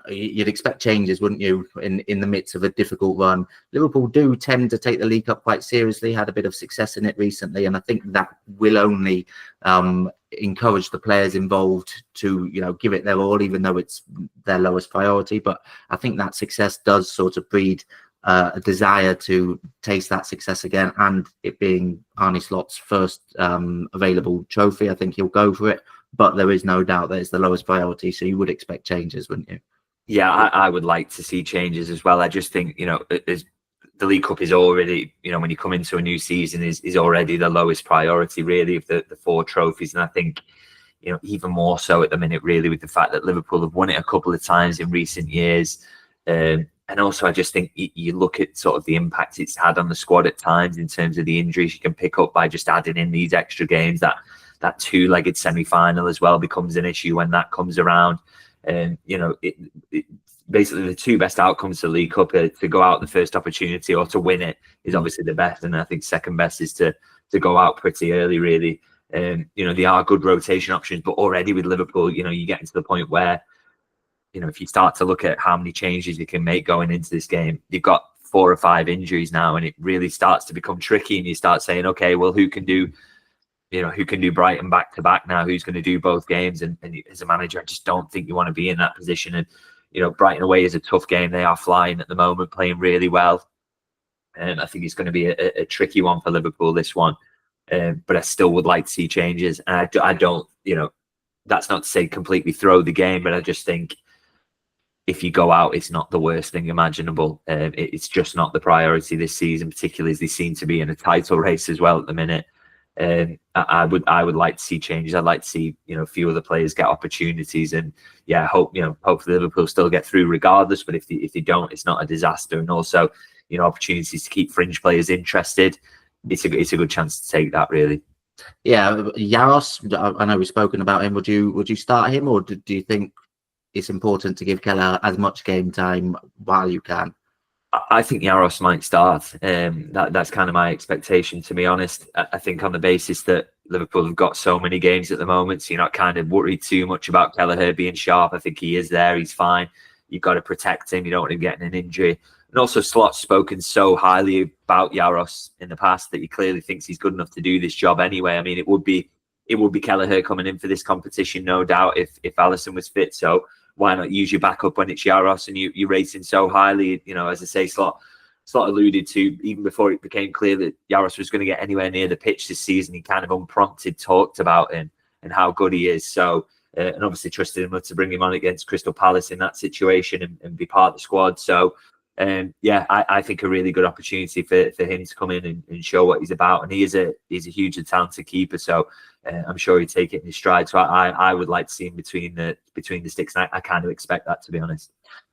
you'd expect changes, wouldn't you, in the midst of a difficult run. Liverpool do tend to take the League Cup quite seriously, had a bit of success in it recently, and I think that will only encourage the players involved to, give it their all, even though it's their lowest priority. But I think that success does sort of breed a desire to taste that success again, and it being Arne Slot's first available trophy, I think he'll go for it. But there is no doubt that it's the lowest priority, so you would expect changes, wouldn't you? Yeah, I would like to see changes as well. I just think, the League Cup is already, when you come into a new season, is already the lowest priority, really, of the 4 trophies. And I think, even more so at the minute, really, with the fact that Liverpool have won it a couple of times in recent years. And also, I just think you look at sort of the impact it's had on the squad at times in terms of the injuries you can pick up by just adding in these extra games. That 2-legged semi-final as well becomes an issue when that comes around. And, basically the 2 best outcomes to the League Cup are to go out the first opportunity, or to win it is obviously the best. And I think second best is to go out pretty early, really. They are good rotation options, but already with Liverpool, you get into the point where, if you start to look at how many changes you can make going into this game, you've got 4 or 5 injuries now, and it really starts to become tricky. And you start saying, okay, well, who can do Brighton back to back now? Who's going to do both games? And as a manager, I just don't think you want to be in that position. And, Brighton away is a tough game. They are flying at the moment, playing really well. And I think it's going to be a tricky one for Liverpool, this one. But I still would like to see changes. And I don't, that's not to say completely throw the game, but I just think if you go out, it's not the worst thing imaginable. It's just not the priority this season, particularly as they seem to be in a title race as well at the minute. I would like to see changes. I'd like to see, a few other players get opportunities, and hopefully Liverpool still get through regardless. But if they don't, it's not a disaster. And also, opportunities to keep fringe players interested. It's a good chance to take that, really. Yeah, Yaros, I know we've spoken about him. Would you start him, or do you think it's important to give Keller as much game time while you can? I think Yaros might start. That's kind of my expectation, to be honest. I think on the basis that Liverpool have got so many games at the moment, so you're not kind of worried too much about Kelleher being sharp. I think he is there. He's fine. You've got to protect him. You don't want him getting an injury. And also, Slot's spoken so highly about Yaros in the past that he clearly thinks he's good enough to do this job anyway. I mean, it would be Kelleher coming in for this competition, no doubt, if Alisson was fit. So why not use your backup when it's Yaros and you rate him so highly? As I say, Slot alluded to, even before it became clear that Yaros was going to get anywhere near the pitch this season, he kind of unprompted talked about him and how good he is. So, and obviously trusted him to bring him on against Crystal Palace in that situation and be part of the squad. So, I think a really good opportunity for him to come in and show what he's about. And he's a hugely talented keeper. So I'm sure he'd take it in his stride. So I would like to see him between the sticks. And I kind of expect that, to be honest.